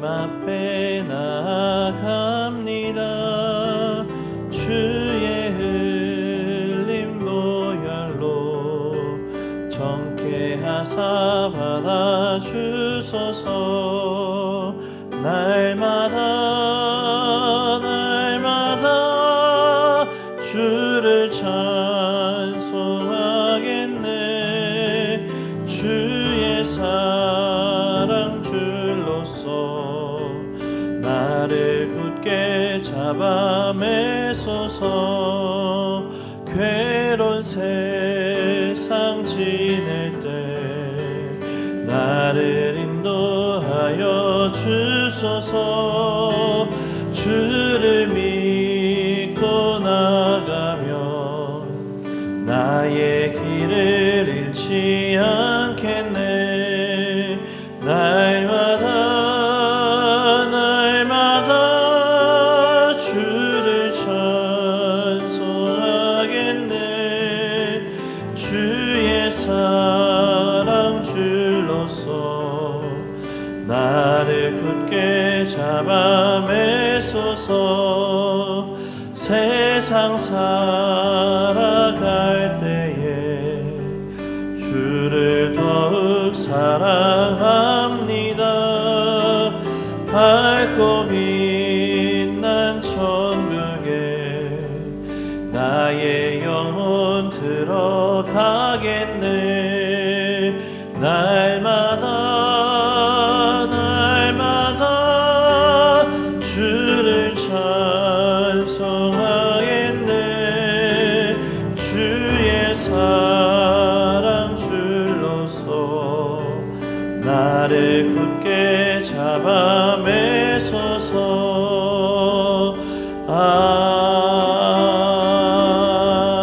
앞에 나아갑니다. 주의 흘린 보혈로 정케하사 받아주소서. 날마다 주를 찬송하겠네. 주의 사랑 줄로서 나를 굳게 잡아 매소서. 괴로운 세상 지낼 때 나를 인도하여 주소서. 주를 믿고 나가면 나의 길을 잃지 않겠네. 날마다 주를 찬송하겠네. 주의 사랑 줄로서 나를 굳게 잡아 매소서. 세상 살아갈 때에 주를 더욱 사랑합니다. 밝고 빛난 천국에 나의 영혼 들어가겠네. 날마다 주를 찬송하겠네. 주의 사랑 줄로서 나를 굳게 잡아 매소서.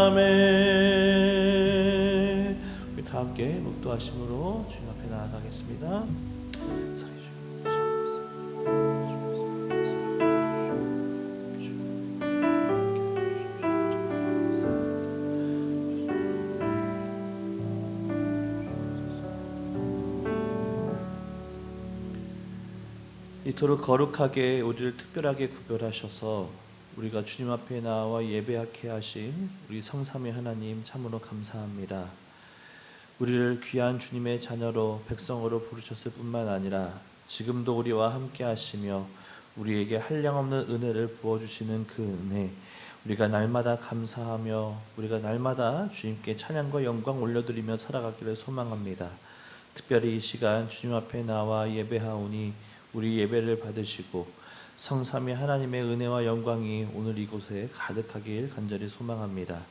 아멘. 우리 다 함께 목도하심으로 주님 앞에 나아가겠습니다. 이토록 거룩하게 우리를 특별하게 구별하셔서 우리가 주님 앞에 나와 예배하게 하신 우리 성삼위 하나님 참으로 감사합니다. 우리를 귀한 주님의 자녀로 백성으로 부르셨을 뿐만 아니라 지금도 우리와 함께 하시며 우리에게 한량없는 은혜를 부어주시는 그 은혜, 우리가 날마다 감사하며 우리가 날마다 주님께 찬양과 영광 올려드리며 살아가기를 소망합니다. 특별히 이 시간 주님 앞에 나와 예배하오니 우리 예배를 받으시고 성삼위 하나님의 은혜와 영광이 오늘 이곳에 가득하길 간절히 소망합니다.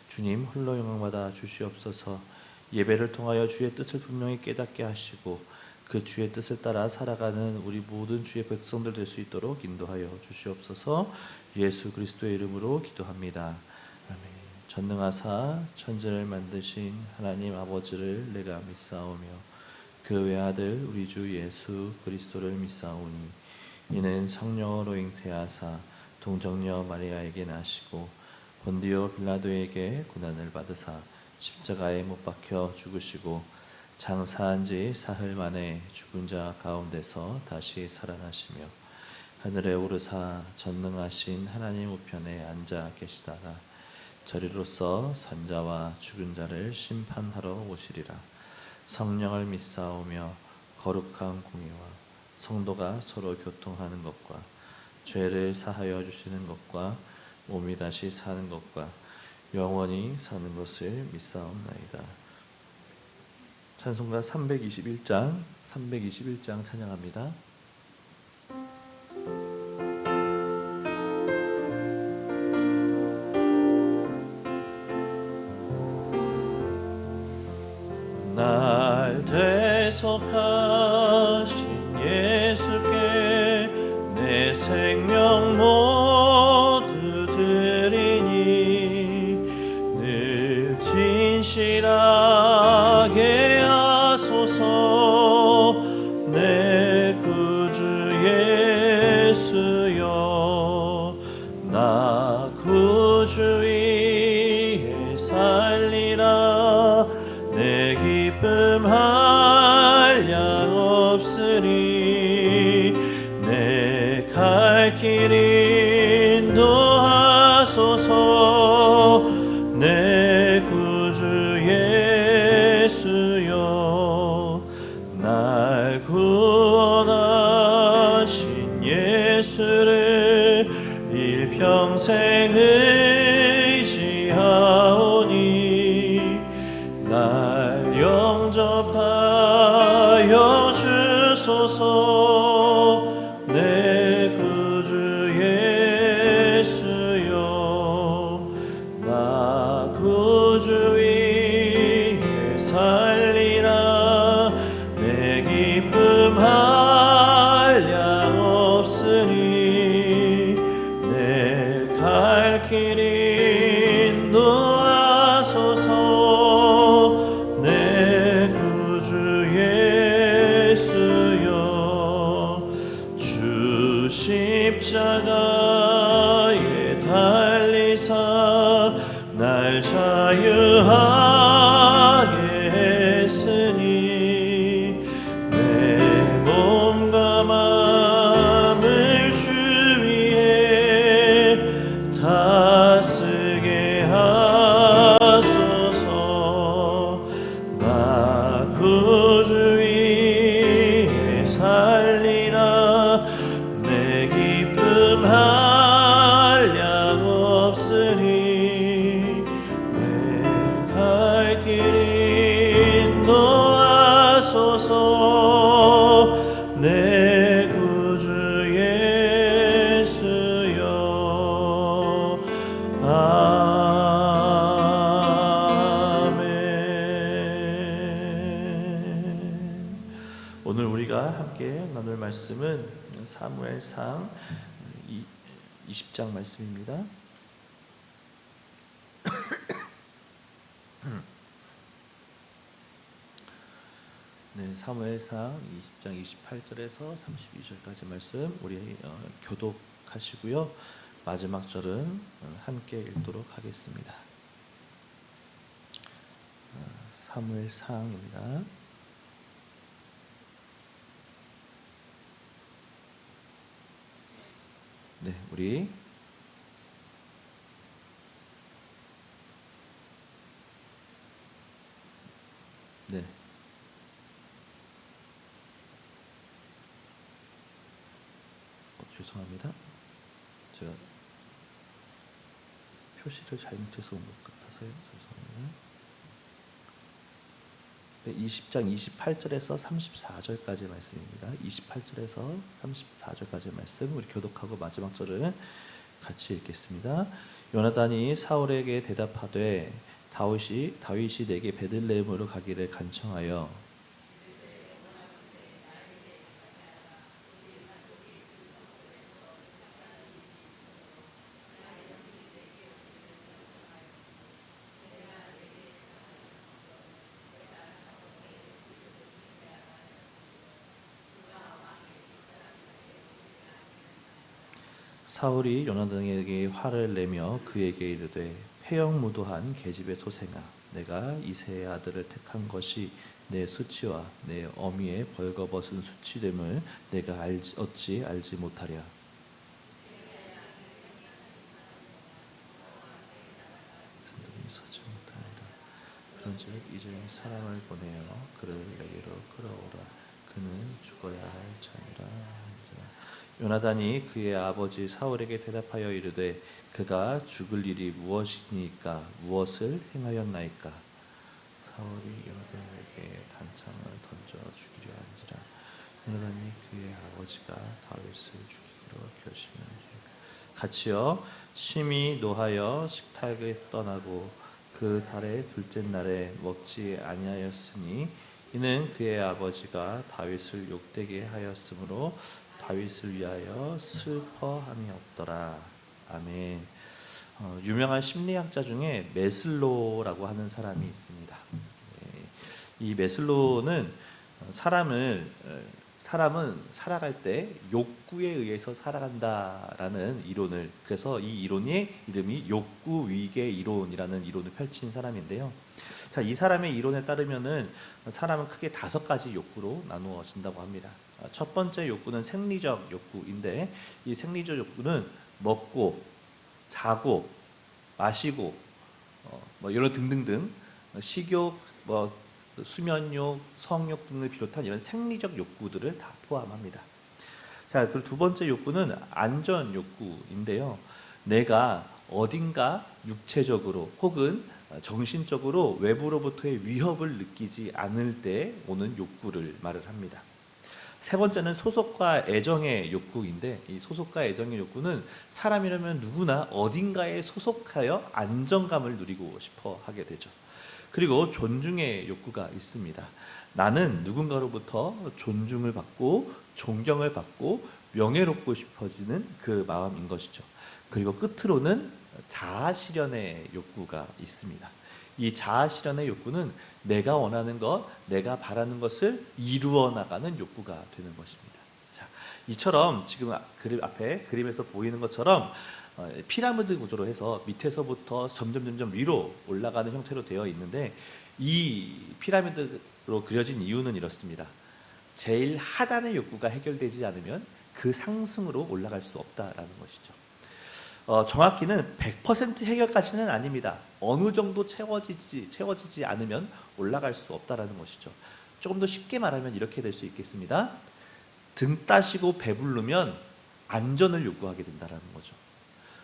주님 홀로 영광받아 주시옵소서. 예배를 통하여 주의 뜻을 분명히 깨닫게 하시고 그 주의 뜻을 따라 살아가는 우리 모든 주의 백성들 될 수 있도록 인도하여 주시옵소서. 예수 그리스도의 이름으로 기도합니다. 아멘. 전능하사 천지를 만드신 하나님 아버지를 내가 믿사오며 그 외아들 우리 주 예수 그리스도를 믿사오니 이는 성령으로 잉태하사 동정녀 마리아에게 나시고 본디오 빌라도에게 고난을 받으사 십자가에 못 박혀 죽으시고 장사한 지 사흘 만에 죽은 자 가운데서 다시 살아나시며 하늘에 오르사 전능하신 하나님 우편에 앉아 계시다가 저리로서 산자와 죽은 자를 심판하러 오시리라. 성령을 믿사오며 거룩한 공의와 성도가 서로 교통하는 것과 죄를 사하여 주시는 것과 몸이 다시 사는 것과 영원히 사는 것을 믿사옵나이다. 찬송가 321장 찬양합니다. 날 대속하신 예수께 내 생명 모두 드리니 늘 진실하게 하소서. 내 구주 예수여 나 구주 위에 살리라. 내 기쁨 한량 없으리. 내 갈 길 인도하소서. 내 구주 예수여, 날 구원하신 예수를 일평생 의지하오니 날 영접하여 주소서. 내 구주 예수여, 나 구주 위에 살리라. 내 기쁨 한량 없으니 내 갈 길 인도하소서. 내 구주 예수여, 주 십자가에 달리사 날 자유하게 했으니 내 몸과 마음을 주 위에 다스게 하소서. 나 구주 위에 살리라. 내 기쁨 한량 없으니 내 갈 길 인도하소서. 내 구주 예수여. 아멘. 오늘 우리가 함께 나눌 말씀은 사무엘상 20장 말씀입니다. 네, 사무엘상 20장 28절에서 32절까지 말씀 우리 교독하시고요. 마지막 절은 함께 읽도록 하겠습니다. 사무엘상입니다. 네, 우리 네. 죄송합니다. 제가 표시를 잘못해서 온 것 같아서요. 죄송합니다. 네, 20장 28절에서 34절까지 말씀입니다. 28절에서 34절까지 말씀 우리 교독하고 마지막 절을 같이 읽겠습니다. 요나단이 사울에게 대답하되 다윗이 내게 베들레헴으로 가기를 간청하여 사울이 요나단에게 화를 내며 그에게 이르되 패역무도한 계집의 소생아, 내가 이새의 아들을 택한 것이 내 수치와 내 어미의 벌거벗은 수치됨을 내가 어찌 알지 못하랴. 든든히 서지 못하리라. 그런즉 이제 사람을 보내어 그를 내게로 끌어오라. 그는 죽어야 할 자니라. 요나단이 그의 아버지 사울에게 대답하여 이르되 그가 죽을 일이 무엇이니까 무엇을 행하였나이까. 사울이 요나단에게 단창을 던져 죽이려 한지라. 요나단이 그의 아버지가 다윗을 죽이기로 결심하니라. 같이요. 심히 노하여 식탁에 떠나고 그 달의 둘째 날에 먹지 아니하였으니 이는 그의 아버지가 다윗을 욕되게 하였으므로 다윗을 위하여 슬퍼함이 없더라. 아멘. 유명한 심리학자 중에 메슬로라고 하는 사람이 있습니다. 이 메슬로는 사람은 살아갈 때 욕구에 의해서 살아간다라는 이론을, 그래서 이 이론의 이름이 욕구 위계 이론이라는 이론을 펼친 사람인데요. 자, 이 사람의 이론에 따르면은 사람은 크게 5가지 욕구로 나누어진다고 합니다. 첫 번째 욕구는 생리적 욕구인데, 이 생리적 욕구는 먹고 자고 마시고 뭐 여러 등등등 식욕, 뭐 수면욕, 성욕 등을 비롯한 이런 생리적 욕구들을 다 포함합니다. 자, 그리고 두 번째 욕구는 안전 욕구인데요. 내가 어딘가 육체적으로 혹은 정신적으로 외부로부터의 위협을 느끼지 않을 때 오는 욕구를 말을 합니다. 세 번째는 소속과 애정의 욕구인데, 이 소속과 애정의 욕구는 사람이라면 누구나 어딘가에 소속하여 안정감을 누리고 싶어 하게 되죠. 그리고 존중의 욕구가 있습니다. 나는 누군가로부터 존중을 받고 존경을 받고 명예롭고 싶어지는 그 마음인 것이죠. 그리고 끝으로는 자아 실현의 욕구가 있습니다. 이 자아 실현의 욕구는 내가 원하는 것, 내가 바라는 것을 이루어 나가는 욕구가 되는 것입니다. 자, 이처럼 지금 그림 앞에 그림에서 보이는 것처럼 피라미드 구조로 해서 밑에서부터 점점 위로 올라가는 형태로 되어 있는데, 이 피라미드로 그려진 이유는 이렇습니다. 제일 하단의 욕구가 해결되지 않으면 그 상승으로 올라갈 수 없다라는 것이죠. 정확히는 100% 해결까지는 아닙니다. 어느 정도 채워지지 않으면 올라갈 수 없다라는 것이죠. 조금 더 쉽게 말하면 이렇게 될 수 있겠습니다. 등 따시고 배부르면 안전을 요구하게 된다라는 거죠.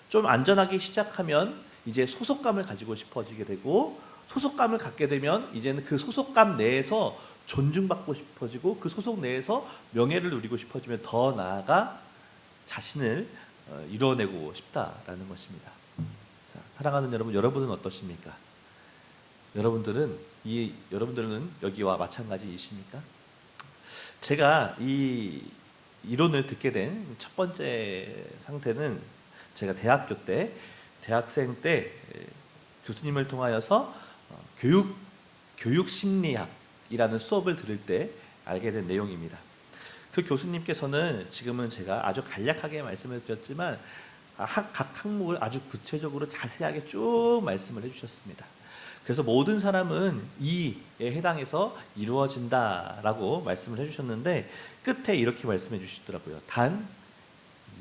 좀 안전하게 시작하면 이제 소속감을 가지고 싶어지게 되고, 소속감을 갖게 되면 이제는 그 소속감 내에서 존중받고 싶어지고, 그 소속 내에서 명예를 누리고 싶어지면 더 나아가 자신을 이뤄내고 싶다라는 것입니다. 자, 사랑하는 여러분, 여러분은 어떠십니까? 여러분들은 여기와 마찬가지이십니까? 제가 이 이론을 듣게 된 첫 번째 상태는, 제가 대학생 때 교수님을 통하여서 교육 심리학이라는 수업을 들을 때 알게 된 내용입니다. 그 교수님께서는 지금은 제가 아주 간략하게 말씀을 드렸지만 각 항목을 아주 구체적으로 자세하게 쭉 말씀을 해주셨습니다. 그래서 모든 사람은 이에 해당해서 이루어진다라고 말씀을 해주셨는데, 끝에 이렇게 말씀해 주시더라고요. 단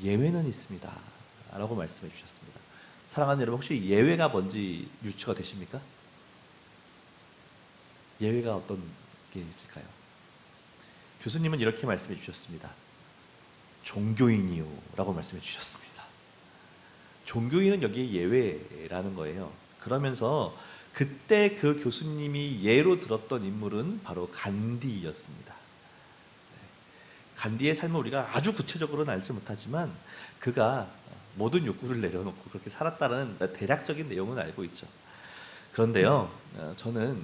예외는 있습니다 라고 말씀해 주셨습니다. 사랑하는 여러분, 혹시 예외가 뭔지 유추가 되십니까? 예외가 어떤 게 있을까요? 교수님은 이렇게 말씀해 주셨습니다. 종교인이요 라고 말씀해 주셨습니다. 종교인은 여기에 예외라는 거예요. 그러면서 그때 그 교수님이 예로 들었던 인물은 바로 간디였습니다. 간디의 삶을 우리가 아주 구체적으로는 알지 못하지만 그가 모든 욕구를 내려놓고 그렇게 살았다는 대략적인 내용은 알고 있죠. 그런데요, 저는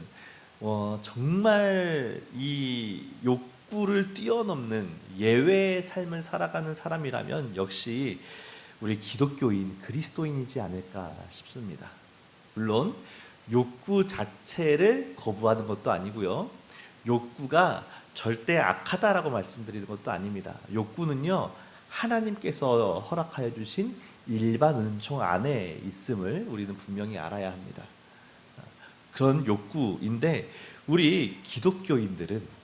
정말 이 욕구를 뛰어넘는 예외의 삶을 살아가는 사람이라면 역시 우리 기독교인, 그리스도인이지 않을까 싶습니다. 물론 욕구 자체를 거부하는 것도 아니고요, 욕구가 절대 악하다라고 말씀드리는 것도 아닙니다. 욕구는요, 하나님께서 허락하여 주신 일반 은총 안에 있음을 우리는 분명히 알아야 합니다. 그런 욕구인데, 우리 기독교인들은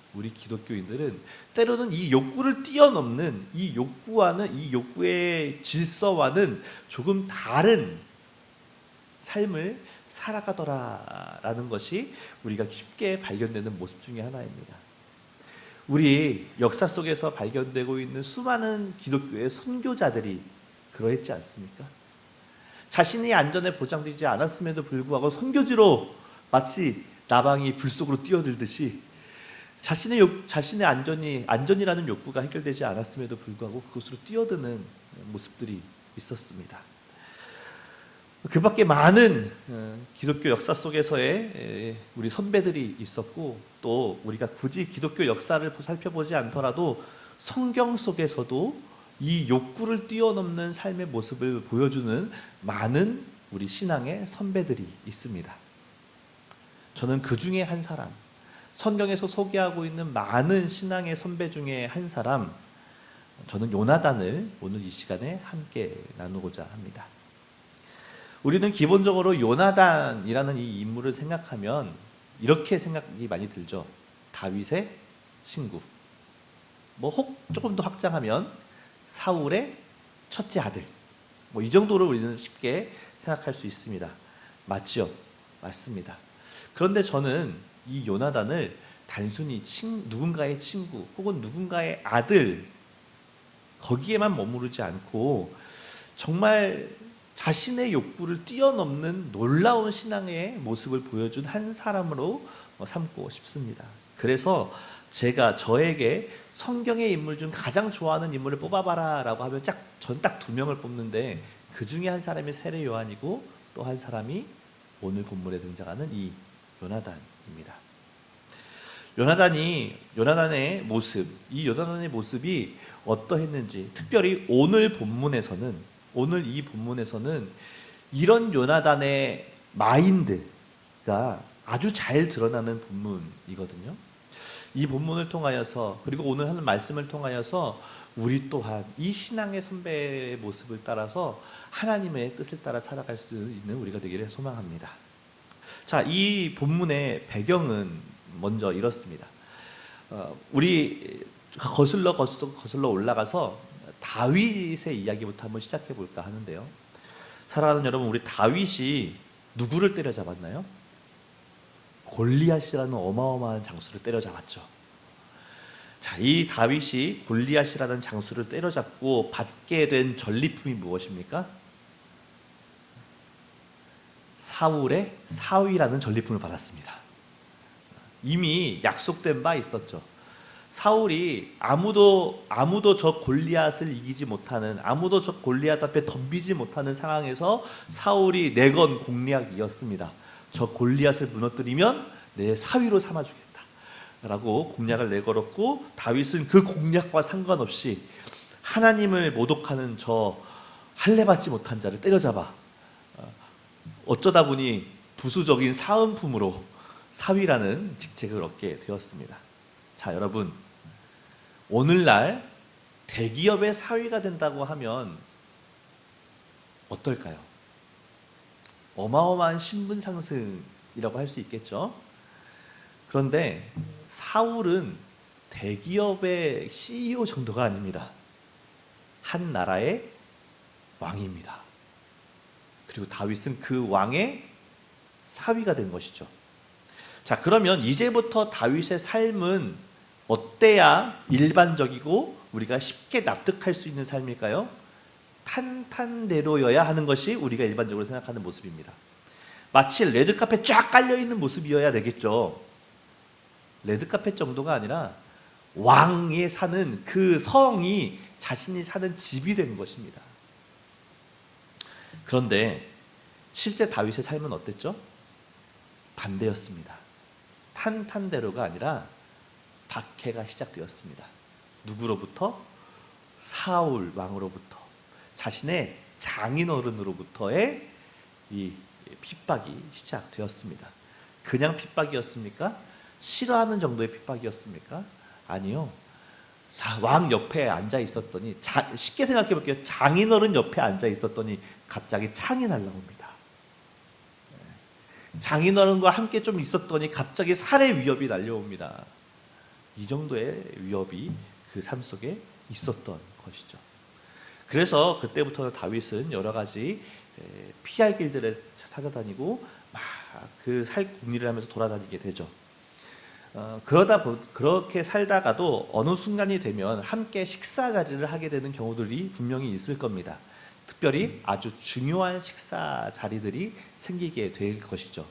때로는 이 욕구를 뛰어넘는 이 욕구의 질서와는 조금 다른 삶을 살아가더라라는 것이 우리가 쉽게 발견되는 모습 중에 하나입니다. 우리 역사 속에서 발견되고 있는 수많은 기독교의 선교자들이 그러했지 않습니까? 자신의 안전에 보장되지 않았음에도 불구하고 선교지로 마치 나방이 불 속으로 뛰어들듯이 자신의 안전이라는 욕구가 해결되지 않았음에도 불구하고 그곳으로 뛰어드는 모습들이 있었습니다. 그 밖에 많은 기독교 역사 속에서의 우리 선배들이 있었고, 또 우리가 굳이 기독교 역사를 살펴보지 않더라도 성경 속에서도 이 욕구를 뛰어넘는 삶의 모습을 보여주는 많은 우리 신앙의 선배들이 있습니다. 저는 그 중에 한 사람, 성경에서 소개하고 있는 많은 신앙의 선배 중에 한 사람, 저는 요나단을 오늘 이 시간에 함께 나누고자 합니다. 우리는 기본적으로 요나단이라는 이 인물을 생각하면 이렇게 생각이 많이 들죠. 다윗의 친구. 혹 조금 더 확장하면 사울의 첫째 아들. 이 정도로 우리는 쉽게 생각할 수 있습니다. 맞죠? 맞습니다. 그런데 저는 이 요나단을 단순히 누군가의 친구 혹은 누군가의 아들 거기에만 머무르지 않고 정말 자신의 욕구를 뛰어넘는 놀라운 신앙의 모습을 보여준 한 사람으로 삼고 싶습니다. 그래서 제가 저에게 성경의 인물 중 가장 좋아하는 인물을 뽑아봐라 라고 하면 전 딱 두 명을 뽑는데 그 중에 한 사람이 세례 요한이고 또 한 사람이 오늘 본문에 등장하는 이 요나단입니다. 요나단의 모습이 어떠했는지, 특별히 오늘 이 본문에서는 이런 요나단의 마인드가 아주 잘 드러나는 본문이거든요. 이 본문을 통하여서, 그리고 오늘 하는 말씀을 통하여서 우리 또한 이 신앙의 선배의 모습을 따라서 하나님의 뜻을 따라 살아갈 수 있는 우리가 되기를 소망합니다. 자, 이 본문의 배경은 먼저 이렇습니다. 우리 거슬러 올라가서 다윗의 이야기부터 한번 시작해 볼까 하는데요. 사랑하는 여러분, 우리 다윗이 누구를 때려잡았나요? 골리앗이라는 어마어마한 장수를 때려잡았죠. 자, 이 다윗이 골리앗이라는 장수를 때려잡고 받게 된 전리품이 무엇입니까? 사울의 사위라는 전리품을 받았습니다. 이미 약속된 바 있었죠. 사울이 아무도 저 골리앗을 이기지 못하는, 아무도 저 골리앗 앞에 덤비지 못하는 상황에서 사울이 내건 공략이었습니다. 저 골리앗을 무너뜨리면 내 사위로 삼아주겠다 라고 공략을 내걸었고, 다윗은 그 공략과 상관없이 하나님을 모독하는 저 할례받지 못한 자를 때려잡아 어쩌다 보니 부수적인 사은품으로 사위라는 직책을 얻게 되었습니다. 자, 여러분, 오늘날 대기업의 사위가 된다고 하면 어떨까요? 어마어마한 신분 상승이라고 할 수 있겠죠. 그런데 사울은 대기업의 CEO 정도가 아닙니다. 한 나라의 왕입니다. 그리고 다윗은 그 왕의 사위가 된 것이죠. 자, 그러면 이제부터 다윗의 삶은 어때야 일반적이고 우리가 쉽게 납득할 수 있는 삶일까요? 탄탄대로여야 하는 것이 우리가 일반적으로 생각하는 모습입니다. 마치 레드카펫 쫙 깔려있는 모습이어야 되겠죠. 레드카펫 정도가 아니라 왕이 사는 그 성이 자신이 사는 집이 된 것입니다. 그런데 실제 다윗의 삶은 어땠죠? 반대였습니다. 탄탄대로가 아니라 박해가 시작되었습니다. 누구로부터? 사울 왕으로부터, 자신의 장인어른으로부터의 이 핍박이 시작되었습니다. 그냥 핍박이었습니까? 싫어하는 정도의 핍박이었습니까? 아니요. 왕 옆에 앉아 있었더니, 쉽게 생각해 볼게요. 장인어른 옆에 앉아 있었더니 갑자기 창이 날라옵니다. 장인어른과 함께 좀 있었더니 갑자기 살해 위협이 날려옵니다. 이 정도의 위협이 그 삶 속에 있었던 것이죠. 그래서 그때부터 다윗은 여러 가지 피할 길들을 찾아다니고 막 그 국리를 하면서 돌아다니게 되죠. 그렇게 살다가도 어느 순간이 되면 함께 식사 자리를 하게 되는 경우들이 분명히 있을 겁니다. 특별히 아주 중요한 식사 자리들이 생기게 될 것이죠.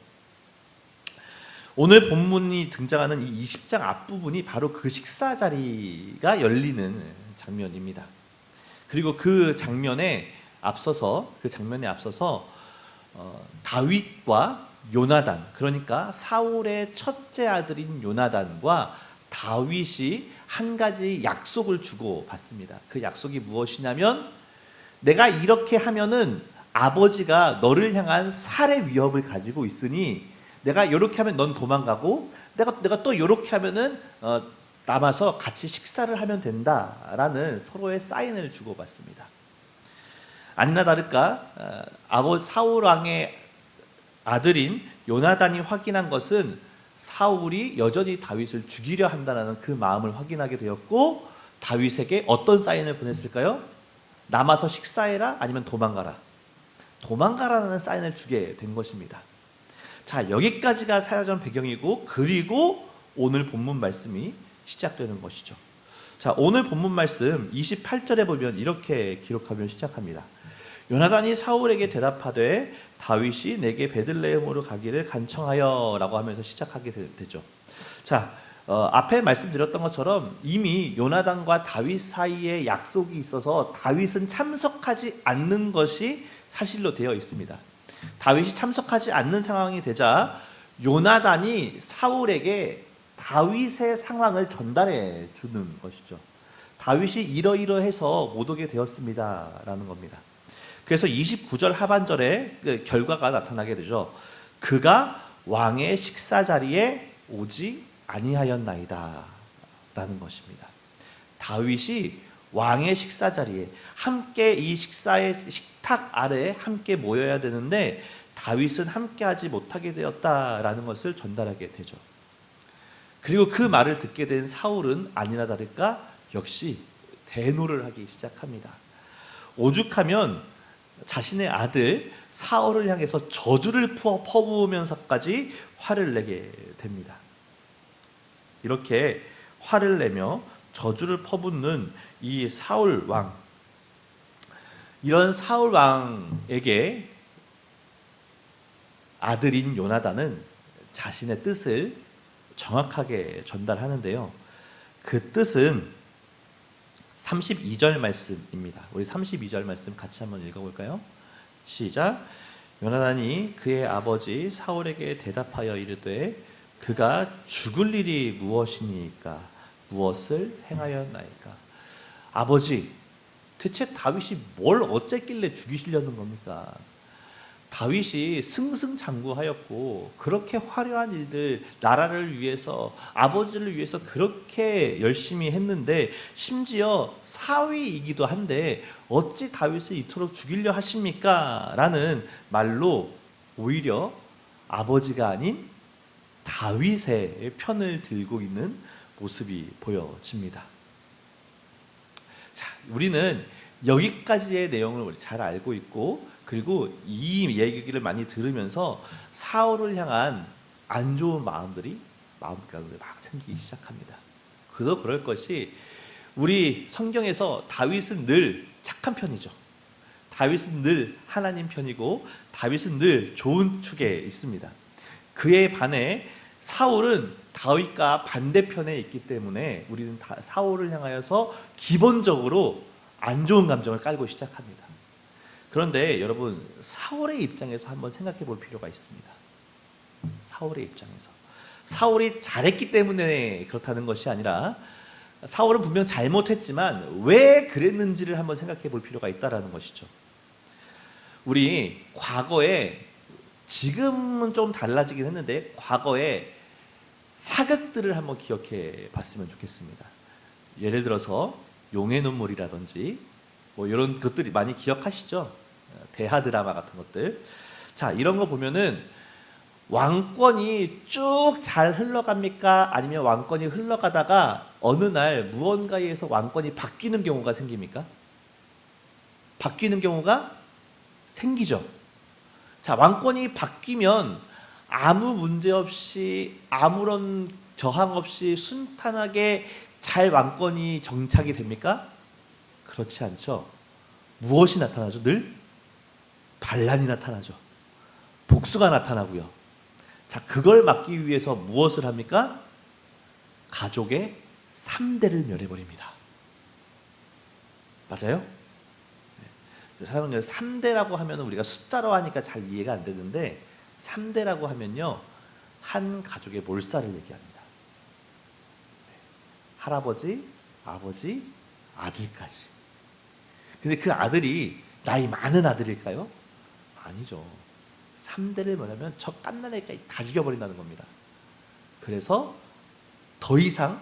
오늘 본문이 등장하는 이 20장 앞부분이 바로 그 식사 자리가 열리는 장면입니다. 그리고 그 장면에 앞서서 다윗과 요나단, 그러니까 사울의 첫째 아들인 요나단과 다윗이 한 가지 약속을 주고 받습니다. 그 약속이 무엇이냐면, 내가 이렇게 하면은 아버지가 너를 향한 살해 위협을 가지고 있으니 내가 이렇게 하면 넌 도망가고, 내가 또 이렇게 하면은 남아서 같이 식사를 하면 된다라는 서로의 사인을 주고 받습니다. 아니나 다를까 사울 왕의 아들인 요나단이 확인한 것은 사울이 여전히 다윗을 죽이려 한다는 그 마음을 확인하게 되었고, 다윗에게 어떤 사인을 보냈을까요? 남아서 식사해라 아니면 도망가라. 도망가라는 사인을 주게 된 것입니다. 자, 여기까지가 사전 배경이고, 그리고 오늘 본문 말씀이 시작되는 것이죠. 자, 오늘 본문 말씀 28절에 보면 이렇게 기록하면 시작합니다. 요나단이 사울에게 대답하되 다윗이 내게 베들레헴으로 가기를 간청하여 라고 하면서 시작하게 되죠. 자, 앞에 말씀드렸던 것처럼 이미 요나단과 다윗 사이에 약속이 있어서 다윗은 참석하지 않는 것이 사실로 되어 있습니다. 다윗이 참석하지 않는 상황이 되자 요나단이 사울에게 다윗의 상황을 전달해 주는 것이죠. 다윗이 이러이러해서 못 오게 되었습니다 라는 겁니다. 그래서 29절 하반절에 그 결과가 나타나게 되죠. 그가 왕의 식사 자리에 오지 아니하였나이다 라는 것입니다. 다윗이 왕의 식사 자리에 함께 이 식사의 식탁 아래에 함께 모여야 되는데 다윗은 함께하지 못하게 되었다라는 것을 전달하게 되죠. 그리고 그 말을 듣게 된 사울은 아니나 다를까 역시 대노를 하기 시작합니다. 오죽하면 자신의 아들 사울을 향해서 저주를 퍼부으면서까지 화를 내게 됩니다. 이렇게 화를 내며 저주를 퍼붓는 이 사울 왕, 이런 사울 왕에게 아들인 요나단은 자신의 뜻을 정확하게 전달하는데요. 그 뜻은 32절 말씀입니다. 우리 32절 말씀 같이 한번 읽어볼까요? 시작. 요나단이 그의 아버지 사울에게 대답하여 이르되 그가 죽을 일이 무엇이니까 무엇을 행하였나이까. 아버지, 대체 다윗이 뭘 어쨌길래 죽이시려는 겁니까? 다윗이 승승장구하였고 그렇게 화려한 일들, 나라를 위해서, 아버지를 위해서 그렇게 열심히 했는데 심지어 사위이기도 한데 어찌 다윗을 이토록 죽이려 하십니까? 라는 말로 오히려 아버지가 아닌 다윗의 편을 들고 있는 모습이 보여집니다. 자, 우리는 여기까지의 내용을 잘 알고 있고, 그리고 이 얘기를 많이 들으면서 사울을 향한 안 좋은 마음들이 마음가짐에 막 생기기 시작합니다. 그래서 그럴 것이 우리 성경에서 다윗은 늘 착한 편이죠. 다윗은 늘 하나님 편이고 다윗은 늘 좋은 축에 있습니다. 그에 반해 사울은 다윗과 반대편에 있기 때문에 우리는 사울을 향하여서 기본적으로 안 좋은 감정을 깔고 시작합니다. 그런데 여러분, 사울의 입장에서 한번 생각해 볼 필요가 있습니다. 사울의 입장에서 사울이 잘했기 때문에 그렇다는 것이 아니라 사울은 분명 잘못했지만 왜 그랬는지를 한번 생각해 볼 필요가 있다는 것이죠. 우리 과거에, 지금은 좀 달라지긴 했는데 과거에 사극들을 한번 기억해 봤으면 좋겠습니다. 예를 들어서 용의 눈물이라든지 뭐 이런 것들이 많이 기억하시죠? 대하 드라마 같은 것들. 자, 이런 거 보면은 왕권이 쭉 잘 흘러갑니까? 아니면 왕권이 흘러가다가 어느 날 무언가에 의해서 왕권이 바뀌는 경우가 생깁니까? 바뀌는 경우가 생기죠. 자, 왕권이 바뀌면 아무 문제 없이, 아무런 저항 없이 순탄하게 잘 왕권이 정착이 됩니까? 그렇지 않죠. 무엇이 나타나죠? 늘 반란이 나타나죠. 복수가 나타나고요. 자, 그걸 막기 위해서 무엇을 합니까? 가족의 3대를 멸해버립니다. 맞아요? 사람은 3대라고 하면 우리가 숫자로 하니까 잘 이해가 안 되는데 3대라고 하면요, 한 가족의 몰살을 얘기합니다. 할아버지, 아버지, 아들까지. 근데 그 아들이 나이 많은 아들일까요? 아니죠. 3대를 뭐냐면 저 갓난아기까지 다 죽여버린다는 겁니다. 그래서 더 이상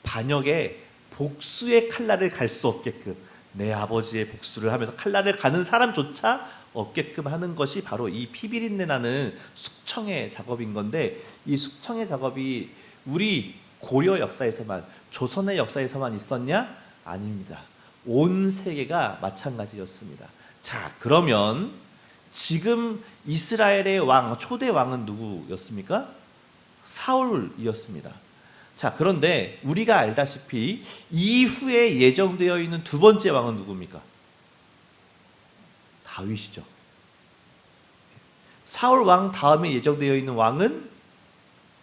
반역의 복수의 칼날을 갈 수 없게끔, 내 아버지의 복수를 하면서 칼날을 가는 사람조차 없게끔 하는 것이 바로 이 피비린내 나는 숙청의 작업인 건데, 이 숙청의 작업이 우리 고려 역사에서만, 조선의 역사에서만 있었냐? 아닙니다. 온 세계가 마찬가지였습니다. 자, 그러면 지금 이스라엘의 왕, 초대 왕은 누구였습니까? 사울이었습니다. 자, 그런데 우리가 알다시피 이후에 예정되어 있는 두 번째 왕은 누굽니까? 다윗이죠. 사울 왕 다음에 예정되어 있는 왕은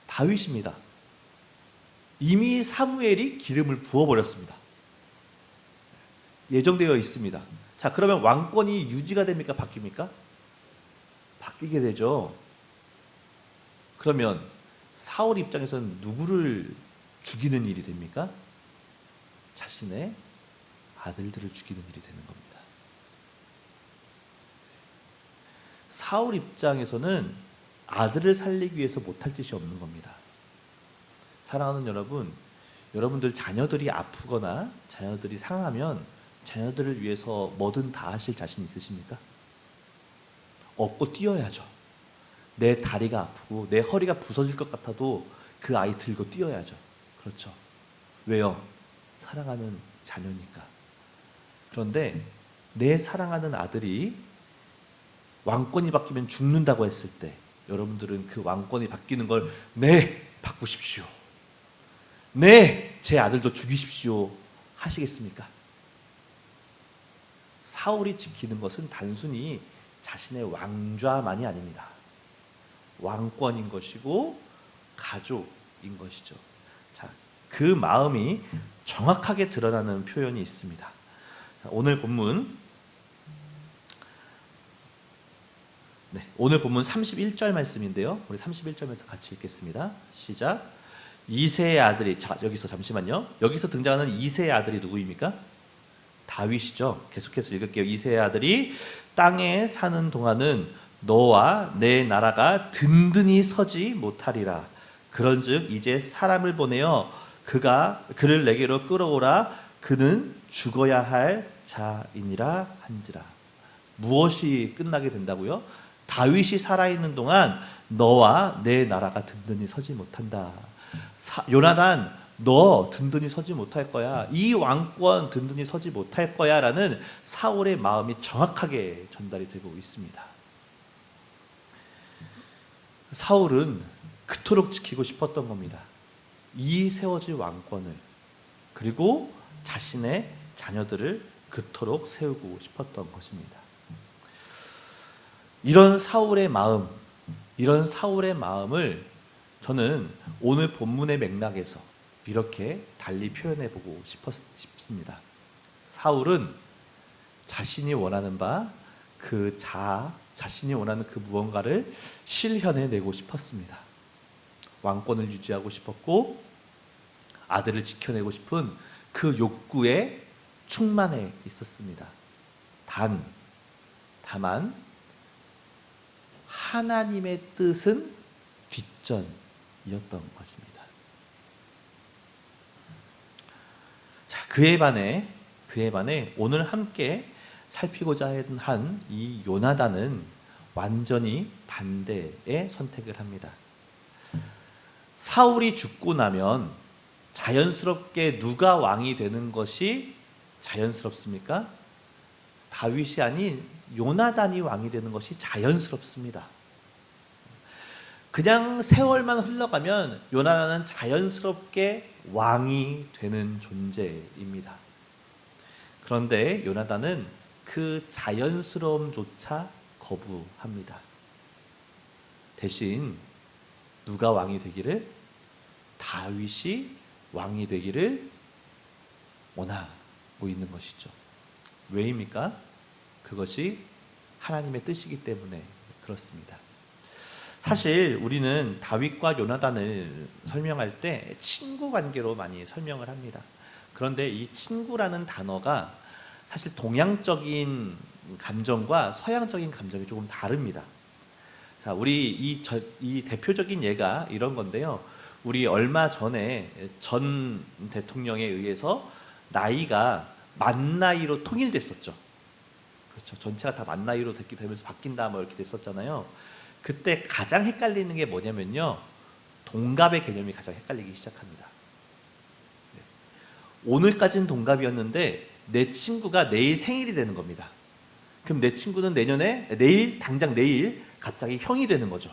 다윗입니다. 이미 사무엘이 기름을 부어버렸습니다. 예정되어 있습니다. 자, 그러면 왕권이 유지가 됩니까? 바뀝니까? 바뀌게 되죠. 그러면 사울 입장에서는 누구를 죽이는 일이 됩니까? 자신의 아들들을 죽이는 일이 되는 겁니다. 사울 입장에서는 아들을 살리기 위해서 못할 짓이 없는 겁니다. 사랑하는 여러분, 여러분들 자녀들이 아프거나 자녀들이 상하면 자녀들을 위해서 뭐든 다 하실 자신 있으십니까? 업고 뛰어야죠. 내 다리가 아프고 내 허리가 부서질 것 같아도 그 아이 들고 뛰어야죠. 그렇죠. 왜요? 사랑하는 자녀니까. 그런데 내 사랑하는 아들이 왕권이 바뀌면 죽는다고 했을 때 여러분들은 그 왕권이 바뀌는 걸 네, 바꾸십시오. 네, 제 아들도 죽이십시오. 하시겠습니까? 사울이 지키는 것은 단순히 자신의 왕좌만이 아닙니다. 왕권인 것이고 가족인 것이죠. 자, 그 마음이 정확하게 드러나는 표현이 있습니다. 자, 오늘 본문 31절 말씀인데요. 우리 31절 말씀 같이 읽겠습니다. 시작. 이새의 아들이, 자, 여기서 잠시만요. 여기서 등장하는 이새의 아들이 누구입니까? 다윗이죠. 계속해서 읽을게요. 이새의 아들이 땅에 사는 동안은 너와 내 나라가 든든히 서지 못하리라. 그런즉 이제 사람을 보내어 그를 내게로 끌어오라. 그는 죽어야 할 자이니라 한지라. 무엇이 끝나게 된다고요? 다윗이 살아있는 동안 너와 내 나라가 든든히 서지 못한다. 요나단, 너 든든히 서지 못할 거야. 이 왕권 든든히 서지 못할 거야 라는 사울의 마음이 정확하게 전달이 되고 있습니다. 사울은 그토록 지키고 싶었던 겁니다. 이 세워질 왕권을, 그리고 자신의 자녀들을 그토록 세우고 싶었던 것입니다. 이런 사울의 마음을 저는 오늘 본문의 맥락에서 이렇게 달리 표현해 보고 싶습니다. 사울은 자신이 원하는 바, 자신이 원하는 그 무언가를 실현해 내고 싶었습니다. 왕권을 유지하고 싶었고 아들을 지켜내고 싶은 그 욕구에 충만해 있었습니다. 다만 하나님의 뜻은 뒷전이었던 것입니다. 자, 그에 반해 오늘 함께 살피고자 한 이 요나단은 완전히 반대의 선택을 합니다. 사울이 죽고 나면 자연스럽게 누가 왕이 되는 것이 자연스럽습니까? 다윗이 아닌 요나단이 왕이 되는 것이 자연스럽습니다. 그냥 세월만 흘러가면 요나단은 자연스럽게 왕이 되는 존재입니다. 그런데 요나단은 그 자연스러움조차 거부합니다. 대신 누가 왕이 되기를? 다윗이 왕이 되기를 원하고 있는 것이죠. 왜입니까? 그것이 하나님의 뜻이기 때문에 그렇습니다. 사실 우리는 다윗과 요나단을 설명할 때 친구 관계로 많이 설명을 합니다. 그런데 이 친구라는 단어가 사실 동양적인 감정과 서양적인 감정이 조금 다릅니다. 자, 우리 이 대표적인 예가 이런 건데요. 우리 얼마 전에 전 대통령에 의해서 나이가 만 나이로 통일됐었죠. 그렇죠. 전체가 다 만 나이로 되면서 바뀐다 뭐 이렇게 됐었잖아요. 그때 가장 헷갈리는 게 뭐냐면요. 동갑의 개념이 가장 헷갈리기 시작합니다. 오늘까지는 동갑이었는데 내 친구가 내일 생일이 되는 겁니다. 그럼 내 친구는 당장 내일 갑자기 형이 되는 거죠.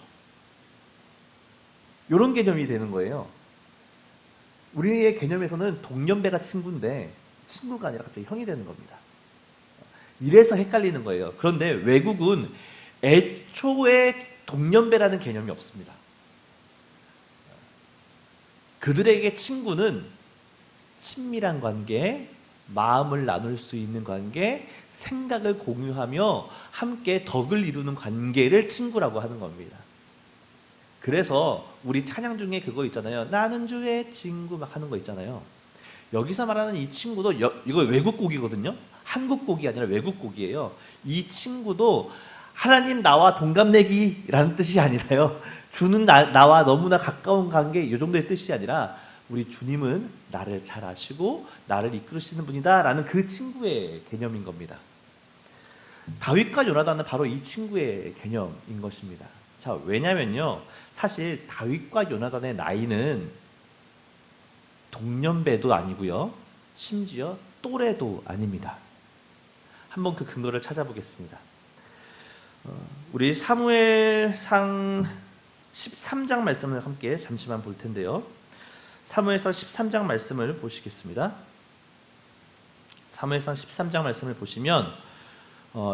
이런 개념이 되는 거예요. 우리의 개념에서는 동년배가 친구인데 친구가 아니라 갑자기 형이 되는 겁니다. 이래서 헷갈리는 거예요. 그런데 외국은 애초에 동년배라는 개념이 없습니다. 그들에게 친구는 친밀한 관계, 마음을 나눌 수 있는 관계, 생각을 공유하며 함께 덕을 이루는 관계를 친구라고 하는 겁니다. 그래서 우리 찬양 중에 그거 있잖아요. 나는 주의 친구 막 하는 거 있잖아요. 여기서 말하는 이 친구도 이거 외국 곡이거든요. 한국 곡이 아니라 외국 곡이에요. 이 친구도 하나님 나와 동갑내기라는 뜻이 아니라요. 주는 나와 너무나 가까운 관계 이 정도의 뜻이 아니라 우리 주님은 나를 잘 아시고 나를 이끌으시는 분이다 라는 그 친구의 개념인 겁니다. 다윗과 요나단은 바로 이 친구의 개념인 것입니다. 자, 왜냐면요, 사실 다윗과 요나단의 나이는 동년배도 아니고요, 심지어 또래도 아닙니다. 한번 그 근거를 찾아보겠습니다. 우리 사무엘상 13장 말씀을 함께 잠시만 볼 텐데요. 사무엘상 13장 말씀을 보시겠습니다. 사무엘상 13장 말씀을 보시면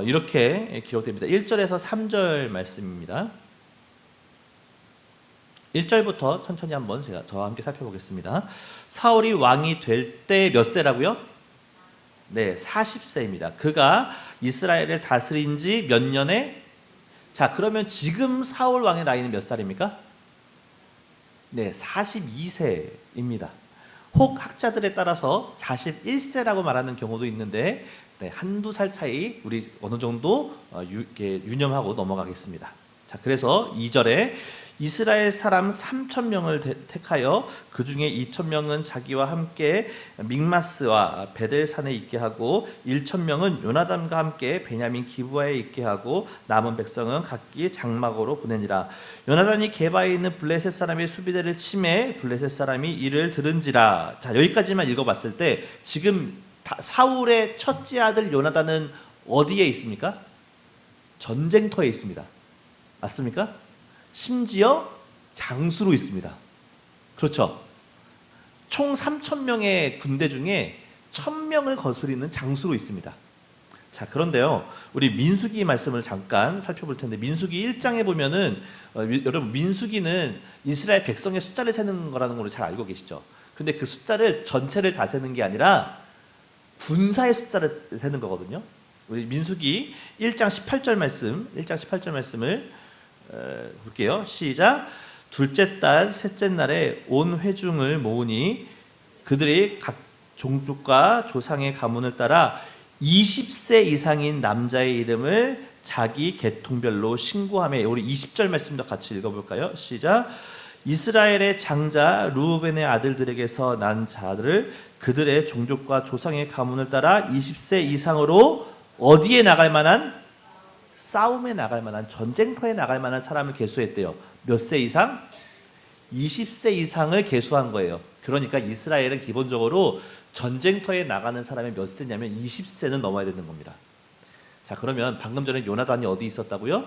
이렇게 기록됩니다. 1절에서 3절 말씀입니다. 1절부터 천천히 한번 저와 함께 살펴보겠습니다. 사울이 왕이 될 때 몇 세라고요? 네, 40세입니다. 그가 이스라엘을 다스린 지 몇 년에? 자, 그러면 지금 사울 왕의 나이는 몇 살입니까? 네, 42세입니다. 혹 학자들에 따라서 41세라고 말하는 경우도 있는데, 네, 한두 살 차이 우리 어느 정도 유념하고 넘어가겠습니다. 자, 그래서 2절에 이스라엘 사람 3,000명을 택하여 그 중에 2,000명은 자기와 함께 믹마스와 베델산에 있게 하고 1,000명은 요나단과 함께 베냐민 기브아에 있게 하고 남은 백성은 각기 장막으로 보내니라. 요나단이 게바에 있는 블레셋 사람의 수비대를 치매 블레셋 사람이 이를 들은지라. 자, 여기까지만 읽어봤을 때 지금 사울의 첫째 아들 요나단은 어디에 있습니까? 전쟁터에 있습니다. 맞습니까? 심지어 장수로 있습니다. 그렇죠? 총 3,000명의 군대 중에 1,000명을 거스리는 장수로 있습니다. 자, 그런데요, 우리 민수기 말씀을 잠깐 살펴볼 텐데, 민수기 1장에 보면은 여러분, 민수기는 이스라엘 백성의 숫자를 세는 거라는 걸 잘 알고 계시죠? 근데 그 숫자를 전체를 다 세는 게 아니라 군사의 숫자를 세는 거거든요. 우리 민수기 1장 18절 말씀을 볼게요. 시작. 둘째 달 셋째 날에 온 회중을 모으니 그들이 각 종족과 조상의 가문을 따라 20세 이상인 남자의 이름을 자기 계통별로 신고하며, 우리 20절 말씀도 같이 읽어볼까요? 시작. 이스라엘의 장자 르우벤의 아들들에게서 난 자들을 그들의 종족과 조상의 가문을 따라 20세 이상으로 어디에 나갈 만한? 싸움에 나갈 만한, 전쟁터에 나갈 만한 사람을 계수했대요. 몇 세 이상? 20세 이상을 계수한 거예요. 그러니까 이스라엘은 기본적으로 전쟁터에 나가는 사람이 몇 세냐면 20세는 넘어야 되는 겁니다. 자, 그러면 방금 전에 요나단이 어디 있었다고요?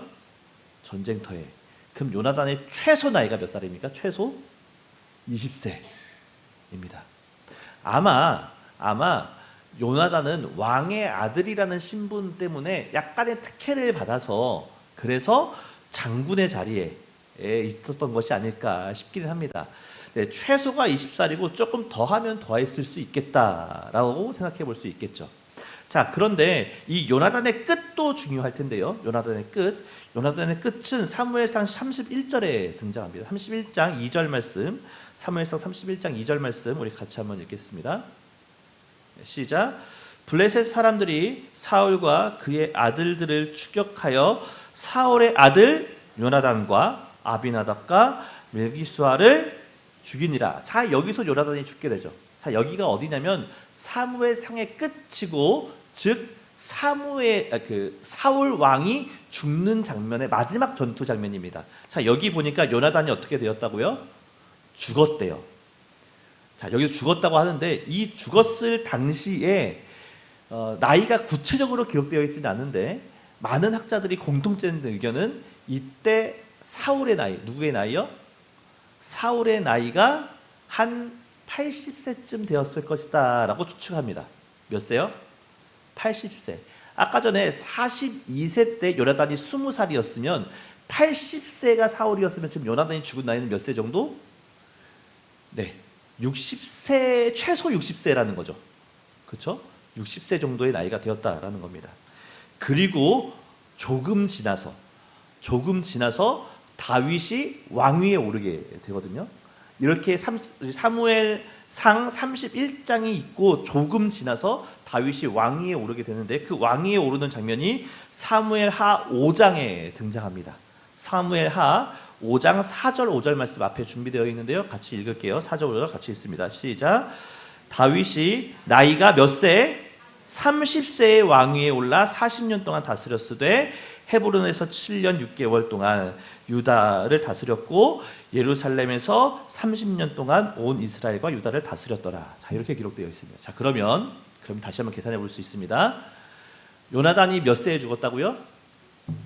전쟁터에. 그럼 요나단의 최소 나이가 몇 살입니까? 최소 20세입니다. 아마 요나단은 왕의 아들이라는 신분 때문에 약간의 특혜를 받아서 그래서 장군의 자리에 있었던 것이 아닐까 싶기는 합니다. 네, 최소가 20살이고 조금 더하면 더했을 수 있겠다라고 생각해 볼 수 있겠죠. 자, 그런데 이 요나단의 끝도 중요할 텐데요. 요나단의 끝은 사무엘상 31절에 등장합니다. 31장 2절 말씀, 사무엘상 31장 2절 말씀 우리 같이 한번 읽겠습니다. 시작. 블레셋 사람들이 사울과 그의 아들들을 추격하여 사울의 아들 요나단과 아비나답과 멜기수아를 죽이니라. 자, 여기서 요나단이 죽게 되죠. 자, 여기가 어디냐면 사무엘상의 끝이고, 즉 사울 왕이 죽는 장면의 마지막 전투 장면입니다. 자, 여기 보니까 요나단이 어떻게 되었다고요? 죽었대요. 자, 여기서 죽었다고 하는데 이 죽었을 당시에 나이가 구체적으로 기록되어 있지는 않은데 많은 학자들이 공통된 의견은 이때 사울의 나이, 누구의 나이요? 사울의 나이가 한 80세쯤 되었을 것이다 라고 추측합니다. 몇 세요? 80세. 아까 전에 42세 때 요나단이 20살이었으면 80세가 사울이었으면 지금 요나단이 죽은 나이는 몇 세 정도? 네, 60세, 최소 60세라는 거죠. 그렇죠? 60세 정도의 나이가 되었다라는 겁니다. 그리고 조금 지나서 다윗이 왕위에 오르게 되거든요. 이렇게 사무엘상 31장이 있고 조금 지나서 다윗이 왕위에 오르게 되는데 그 왕위에 오르는 장면이 사무엘하 5장에 등장합니다. 사무엘하 5장 4절 5절 말씀 앞에 준비되어 있는데요. 같이 읽을게요. 4절 5절 같이 읽습니다. 시작. 다윗이 나이가 몇 세? 30세의 왕위에 올라 40년 동안 다스렸으되 헤브론에서 7년 6개월 동안 유다를 다스렸고 예루살렘에서 30년 동안 온 이스라엘과 유다를 다스렸더라. 자, 이렇게 기록되어 있습니다. 자, 그럼 다시 한번 계산해 볼 수 있습니다. 요나단이 몇 세에 죽었다고요?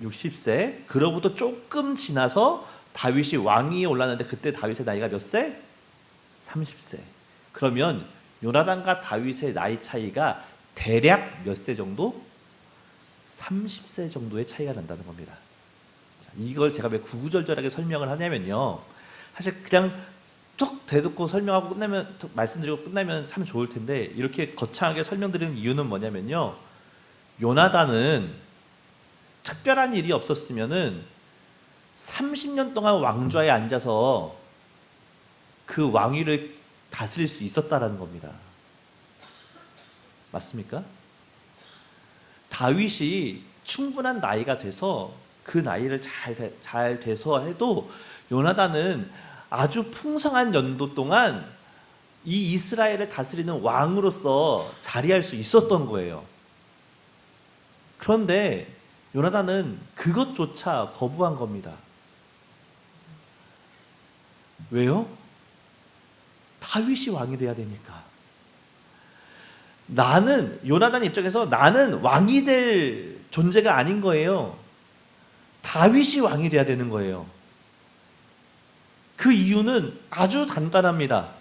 60세. 그로부터 조금 지나서 다윗이 왕위에 올랐는데 그때 다윗의 나이가 몇 세? 30세. 그러면 요나단과 다윗의 나이 차이가 대략 몇 세 정도? 30세 정도의 차이가 난다는 겁니다. 자, 이걸 제가 왜 구구절절하게 설명을 하냐면요, 사실 그냥 쭉 대놓고 설명하고 끝나면, 말씀드리고 끝나면 참 좋을 텐데 이렇게 거창하게 설명드리는 이유는 뭐냐면요, 요나단은 특별한 일이 없었으면은 30년 동안 왕좌에 앉아서 그 왕위를 다스릴 수 있었다라는 겁니다. 맞습니까? 다윗이 충분한 나이가 돼서 그 나이를 잘 돼서 해도 요나단은 아주 풍성한 연도 동안 이 이스라엘을 다스리는 왕으로서 자리할 수 있었던 거예요. 그런데 요나단은 그것조차 거부한 겁니다. 왜요? 다윗이 왕이 돼야 되니까. 요나단 입장에서 나는 왕이 될 존재가 아닌 거예요. 다윗이 왕이 돼야 되는 거예요. 그 이유는 아주 간단합니다.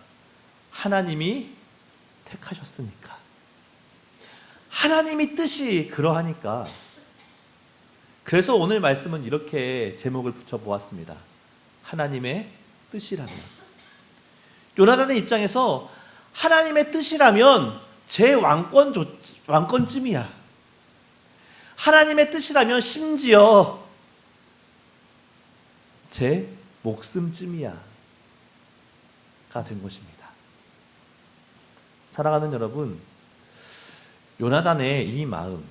하나님이 택하셨으니까. 하나님이 뜻이 그러하니까. 그래서 오늘 말씀은 이렇게 제목을 붙여보았습니다. 하나님의 뜻이라면. 요나단의 입장에서 하나님의 뜻이라면 제 왕권쯤이야. 하나님의 뜻이라면 심지어 제 목숨쯤이야 가 된 것입니다. 사랑하는 여러분, 요나단의 이 마음,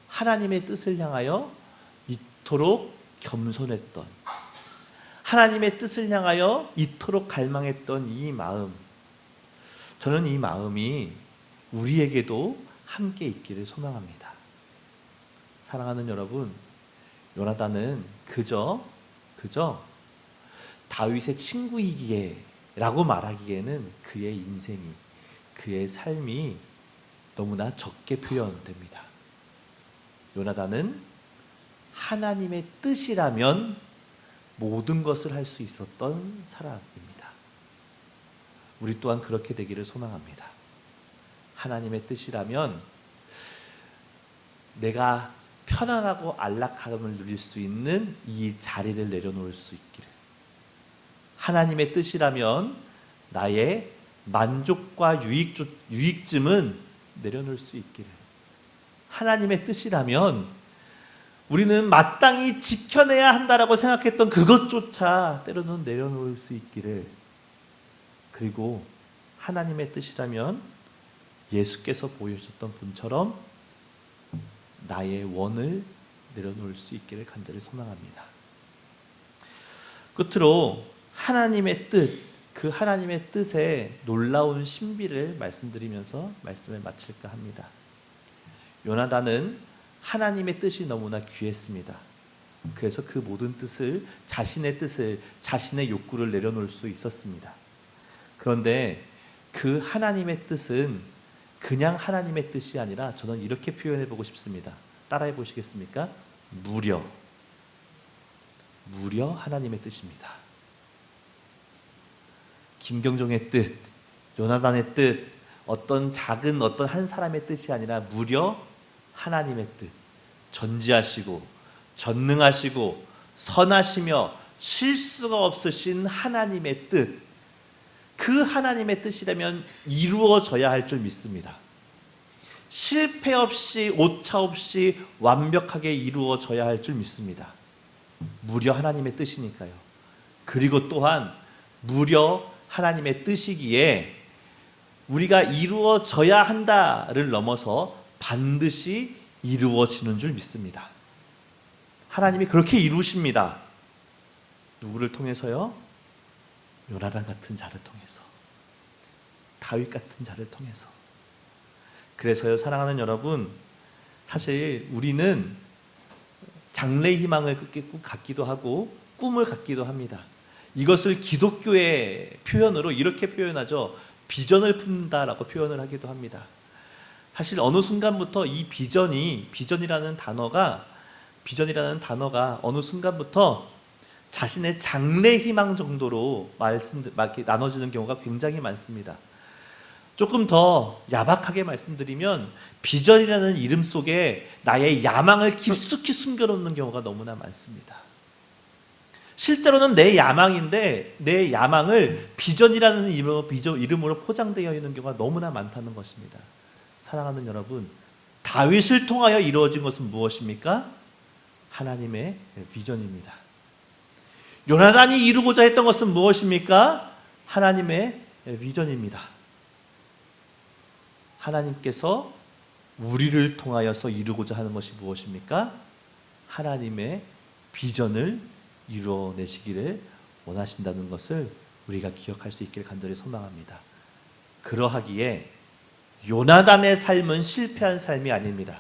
하나님의 뜻을 향하여 이토록 겸손했던, 하나님의 뜻을 향하여 이토록 갈망했던 이 마음, 저는 이 마음이 우리에게도 함께 있기를 소망합니다. 사랑하는 여러분, 요나단은 그저 다윗의 친구이기에라고 말하기에는 그의 인생이, 그의 삶이 너무나 적게 표현됩니다. 요나단은 하나님의 뜻이라면 모든 것을 할 수 있었던 사람입니다. 우리 또한 그렇게 되기를 소망합니다. 하나님의 뜻이라면 내가 편안하고 안락함을 누릴 수 있는 이 자리를 내려놓을 수 있기를, 하나님의 뜻이라면 나의 만족과 유익쯤은 내려놓을 수 있기를, 하나님의 뜻이라면 우리는 마땅히 지켜내야 한다라고 생각했던 그것조차 때로는 내려놓을 수 있기를, 그리고 하나님의 뜻이라면 예수께서 보여주셨던 분처럼 나의 원을 내려놓을 수 있기를 간절히 소망합니다. 끝으로 하나님의 뜻, 그 하나님의 뜻의 놀라운 신비를 말씀드리면서 말씀을 마칠까 합니다. 요나단은 하나님의 뜻이 너무나 귀했습니다. 그래서 그 모든 뜻을, 자신의 욕구를 내려놓을 수 있었습니다. 그런데 그 하나님의 뜻은 그냥 하나님의 뜻이 아니라 저는 이렇게 표현해 보고 싶습니다. 따라해 보시겠습니까? 무려 하나님의 뜻입니다. 김경종의 뜻, 요나단의 뜻, 어떤 작은 어떤 한 사람의 뜻이 아니라 무려 하나님의 뜻, 전지하시고 전능하시고 선하시며 실수가 없으신 하나님의 뜻, 그 하나님의 뜻이라면 이루어져야 할 줄 믿습니다. 실패 없이 오차 없이 완벽하게 이루어져야 할 줄 믿습니다. 무려 하나님의 뜻이니까요. 그리고 또한 무려 하나님의 뜻이기에 우리가 이루어져야 한다를 넘어서 반드시 이루어지는 줄 믿습니다. 하나님이 그렇게 이루십니다. 누구를 통해서요? 요나단 같은 자를 통해서, 다윗 같은 자를 통해서. 그래서요, 사랑하는 여러분, 사실 우리는 장래 희망을 갖기도 하고 꿈을 갖기도 합니다. 이것을 기독교의 표현으로 이렇게 표현하죠. 비전을 품는다라고 표현을 하기도 합니다. 사실 어느 순간부터 이 비전이라는 단어가 어느 순간부터 자신의 장래 희망 정도로 나눠지는 경우가 굉장히 많습니다. 조금 더 야박하게 말씀드리면 비전이라는 이름 속에 나의 야망을 깊숙이 숨겨놓는 경우가 너무나 많습니다. 실제로는 내 야망인데 내 야망을 비전이라는 이름으로 포장되어 있는 경우가 너무나 많다는 것입니다. 사랑하는 여러분, 다윗을 통하여 이루어진 것은 무엇입니까? 하나님의 비전입니다. 요나단이 이루고자 했던 것은 무엇입니까? 하나님의 비전입니다. 하나님께서 우리를 통하여서 이루고자 하는 것이 무엇입니까? 하나님의 비전을 이루어내시기를 원하신다는 것을 우리가 기억할 수 있기를 간절히 소망합니다. 그러하기에 요나단의 삶은 실패한 삶이 아닙니다.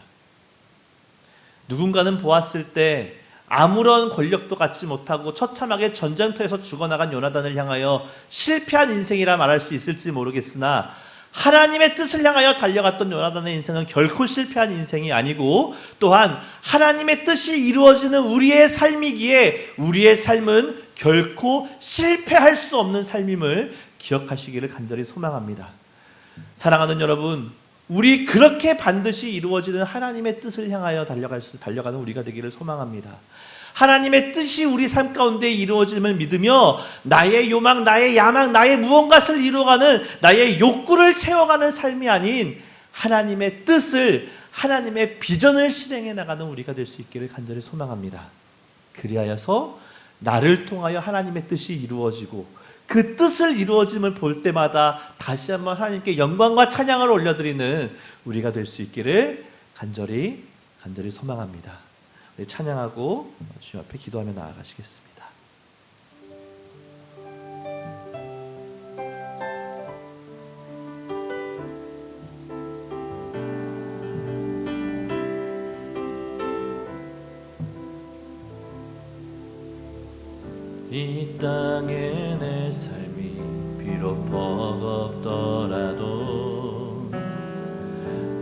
누군가는 보았을 때 아무런 권력도 갖지 못하고 처참하게 전쟁터에서 죽어나간 요나단을 향하여 실패한 인생이라 말할 수 있을지 모르겠으나 하나님의 뜻을 향하여 달려갔던 요나단의 인생은 결코 실패한 인생이 아니고, 또한 하나님의 뜻이 이루어지는 우리의 삶이기에 우리의 삶은 결코 실패할 수 없는 삶임을 기억하시기를 간절히 소망합니다. 사랑하는 여러분, 우리 그렇게 반드시 이루어지는 하나님의 뜻을 향하여 달려가는 우리가 되기를 소망합니다. 하나님의 뜻이 우리 삶 가운데 이루어짐을 믿으며 나의 요망, 나의 야망, 나의 무언가를 이루어가는, 나의 욕구를 채워가는 삶이 아닌 하나님의 뜻을, 하나님의 비전을 실행해 나가는 우리가 될 수 있기를 간절히 소망합니다. 그리하여서 나를 통하여 하나님의 뜻이 이루어지고 그 뜻을 이루어짐을 볼 때마다 다시 한번 하나님께 영광과 찬양을 올려드리는 우리가 될 수 있기를 간절히 소망합니다. 우리 찬양하고 주님 앞에 기도하며 나아가시겠습니다. 이 땅에 내 삶이 비록 버겁더라도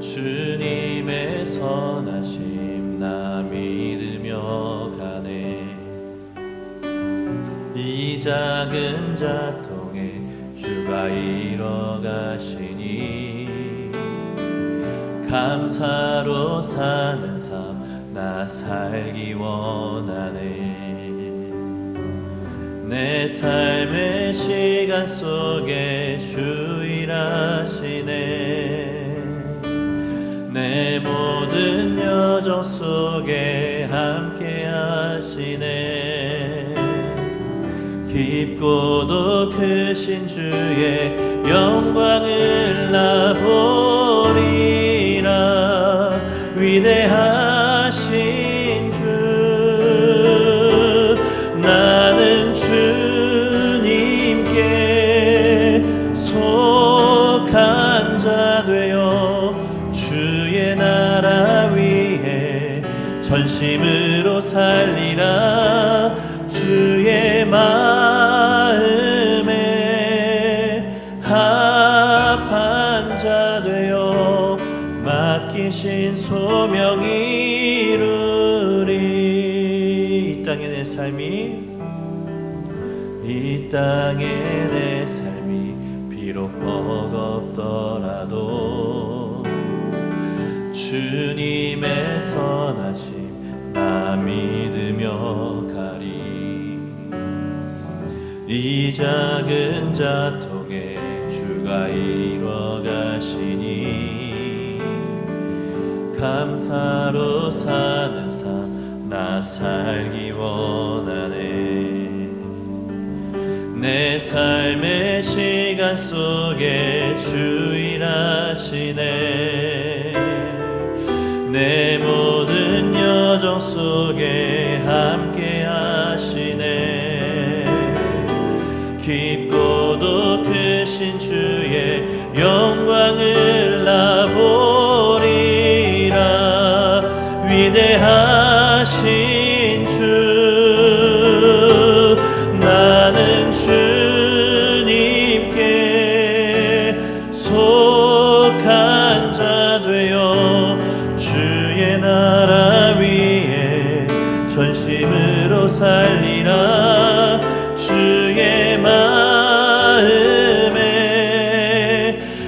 주님의 선하심 나 믿으며 가네. 이 작은 자통에 주가 이뤄가시니 감사로 사는 삶 나 살기 원하네. 내 삶의 시간 속에 주 일하시네. 내 모든 여정 속에 함께 하시네. 깊고도 크신 주의 영광을 나 보리라. 위대하신 주, 나는 주님께 속한 자 되어 주의 나라 위에 전심으로 살리라. 주의 마음에 합한 자 되어 맡기신 소명 이루리. 이 땅의 내 삶이, 이 땅의 내 삶이 비록 버겁더라도 주님의 선하심 나 믿으며 가리. 이 작은 자통에 주가 이뤄 가시니 감사로 사는 삶 나 살기 원하네. 내 삶의 시간 속에 주 일하시네. 내 모든 여정 속에 함께 하시네. 깊고도 크신 주의 영광을 나 보리라. 위대하신 주, 나는 주님께 속한 자 되어 주의 나라 위에 전심으로 살리라. 주의 마음에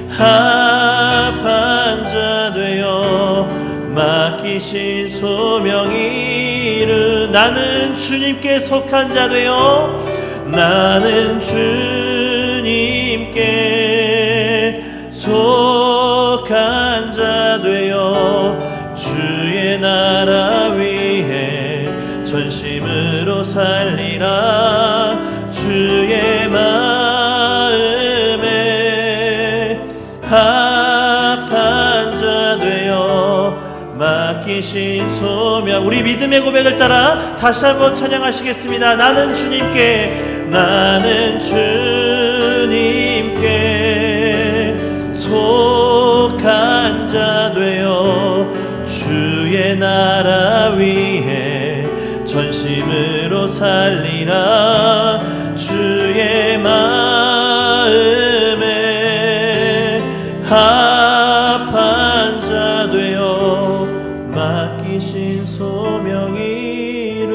합한 자 되어 맡기신 소명 이루. 나는 주님께 속한 자 되어, 나는 주님께 속한 자 되어 주의 나라 위에 전심으로 살리라. 주의 마음에 합한 자 되어 맡기신 소명. 우리 믿음의 고백을 따라 다시 한번 찬양하시겠습니다. 나는 주님께, 나는 주님께 속한 자 되어 주의 나라 위에 전심으로 살리라. 주의 마음에 합한 자 되어 맡기신 소명 이루리.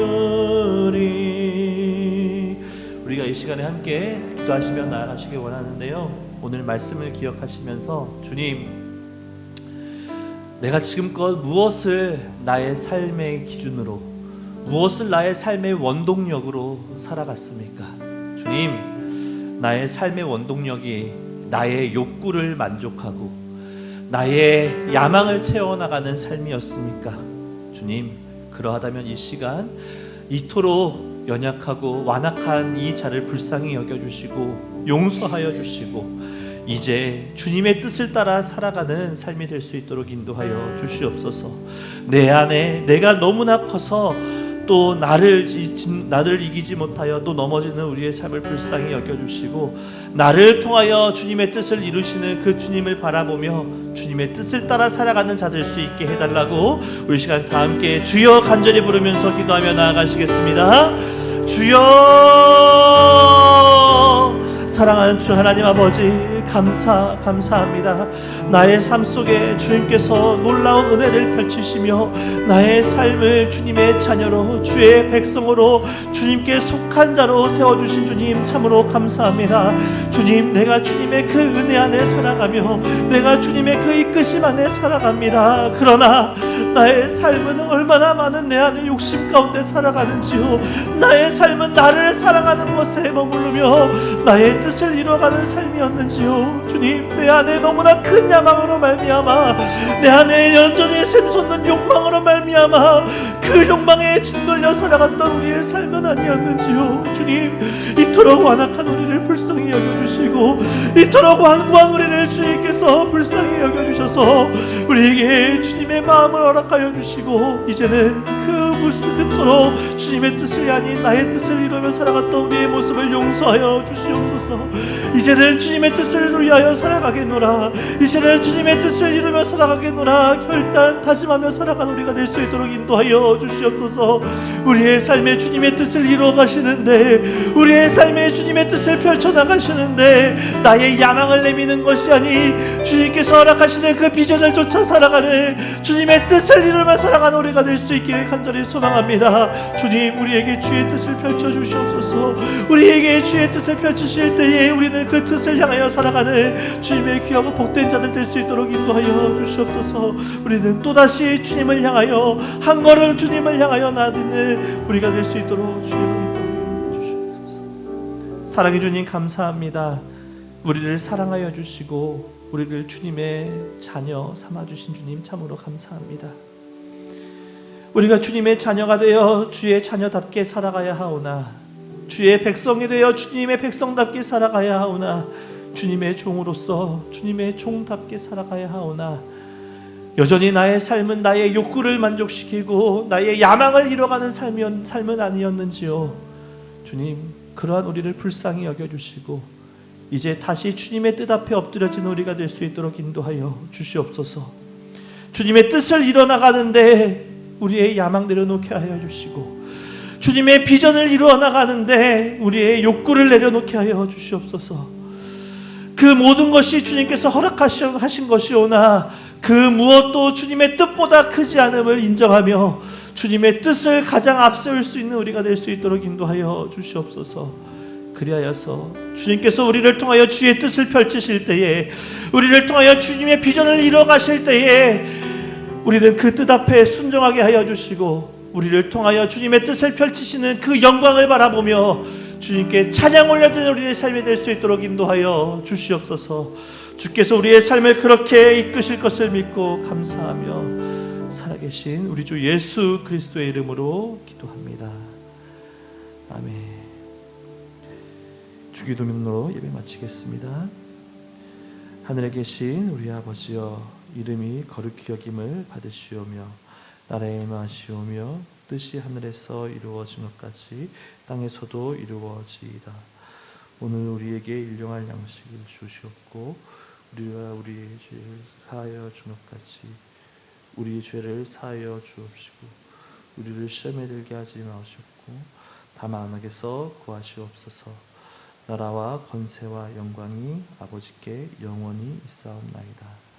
우리가 이 시간에 함께 기도하시며 나아가시길 원하는데요, 오늘 말씀을 기억하시면서 주님, 내가 지금껏 무엇을 나의 삶의 기준으로, 무엇을 나의 삶의 원동력으로 살아갔습니까? 주님, 나의 삶의 원동력이 나의 욕구를 만족하고 나의 야망을 채워나가는 삶이었습니까? 주님, 그러하다면 이 시간 이토록 연약하고 완악한 이 자를 불쌍히 여겨주시고 용서하여 주시고 이제 주님의 뜻을 따라 살아가는 삶이 될 수 있도록 인도하여 주시옵소서. 내 안에 내가 너무나 커서 또 나를 이기지 못하여 또 넘어지는 우리의 삶을 불쌍히 여겨주시고, 나를 통하여 주님의 뜻을 이루시는 그 주님을 바라보며 주님의 뜻을 따라 살아가는 자 될 수 있게 해달라고 우리 시간 다 함께 주여 간절히 부르면서 기도하며 나아가시겠습니다. 주여, 사랑하는 주 하나님 아버지, 감사합니다. 나의 삶 속에 주님께서 놀라운 은혜를 펼치시며 나의 삶을 주님의 자녀로, 주의 백성으로, 주님께 속한 자로 세워주신 주님 참으로 감사합니다. 주님, 내가 주님의 그 은혜 안에 살아가며 내가 주님의 그 이끄심 안에 살아갑니다. 그러나 나의 삶은 얼마나 많은 내 안의 욕심 가운데 살아가는지요, 나의 삶은 나를 사랑하는 것에 머무르며 나의 뜻을 이뤄가는 삶이었는지요. 주님, 내 안에 너무나 큰 야망으로 말미암아, 내 안에 여전히 샘솟는 욕망으로 말미암아 그 욕망에 짓눌려 살아갔던 우리의 삶은 아니었는지요. 주님, 이토록 완악한 우리를 불쌍히 여겨주시고 이토록 완고한 우리를 주님께서 불쌍히 여겨주셔서 우리에게 주님의 마음을 허락하여 주시고 이제는 그 그토록 주님의 뜻이 아닌 나의 뜻을 이루며 살아갔던 우리의 모습을 용서하여 주시옵소서. 이제는 주님의 뜻을 위하여 살아가겠노라. 이제는 주님의 뜻을 이루며 살아가겠노라. 결단 다짐하며 살아가는 우리가 될 수 있도록 인도하여 주시옵소서. 우리의 삶에 주님의 뜻을 이루어 가시는데, 우리의 삶에 주님의 뜻을 펼쳐나가시는데 나의 야망을 내미는 것이 아니 주님께서 허락하시는 그 비전을 쫓아 살아가는 주님의 뜻을 이루며 살아가는 우리가 될 수 있기를 간절히 소망합니다. 주님, 우리에게 주의 뜻을 펼쳐주시옵소서. 우리에게 주의 뜻을 펼치실 때에 우리는 그 뜻을 향하여 살아가는 주님의 귀하고 복된 자들 될 수 있도록 인도하여 주시옵소서. 우리는 또다시 주님을 향하여 한 걸음 주님을 향하여 나아가는 우리가 될 수 있도록 주님 인도하여 주시옵소서. 사랑해 주님 감사합니다. 우리를 사랑하여 주시고 우리를 주님의 자녀 삼아주신 주님 참으로 감사합니다. 우리가 주님의 자녀가 되어 주의 자녀답게 살아가야 하오나, 주의 백성이 되어 주님의 백성답게 살아가야 하오나, 주님의 종으로서 주님의 종답게 살아가야 하오나, 여전히 나의 삶은 나의 욕구를 만족시키고 나의 야망을 이뤄가는 삶은 아니었는지요. 주님, 그러한 우리를 불쌍히 여겨주시고 이제 다시 주님의 뜻 앞에 엎드려진 우리가 될 수 있도록 인도하여 주시옵소서. 주님의 뜻을 이뤄나가는데 우리의 야망 내려놓게 하여 주시고, 주님의 비전을 이루어 나가는데 우리의 욕구를 내려놓게 하여 주시옵소서. 그 모든 것이 주님께서 허락하신 것이오나 그 무엇도 주님의 뜻보다 크지 않음을 인정하며 주님의 뜻을 가장 앞세울 수 있는 우리가 될 수 있도록 인도하여 주시옵소서. 그리하여서 주님께서 우리를 통하여 주의 뜻을 펼치실 때에, 우리를 통하여 주님의 비전을 이뤄 가실 때에 우리는 그 뜻 앞에 순종하게 하여 주시고, 우리를 통하여 주님의 뜻을 펼치시는 그 영광을 바라보며 주님께 찬양 올려드리는 우리의 삶이 될 수 있도록 인도하여 주시옵소서. 주께서 우리의 삶을 그렇게 이끄실 것을 믿고 감사하며 살아계신 우리 주 예수 그리스도의 이름으로 기도합니다. 아멘. 주기도문으로 예배 마치겠습니다. 하늘에 계신 우리 아버지여, 이름이 거룩히 여김을 받으시오며 나라에 임하시오며 뜻이 하늘에서 이루어진 것 같이 땅에서도 이루어지이다. 오늘 우리에게 일용할 양식을 주시옵고 우리가 우리의 죄를 사하여 준 것 같이 우리의 죄를 사하여 주옵시고 우리를 시험에 들게 하지 마시옵고 다만 악에서 구하시옵소서. 나라와 권세와 영광이 아버지께 영원히 있사옵나이다.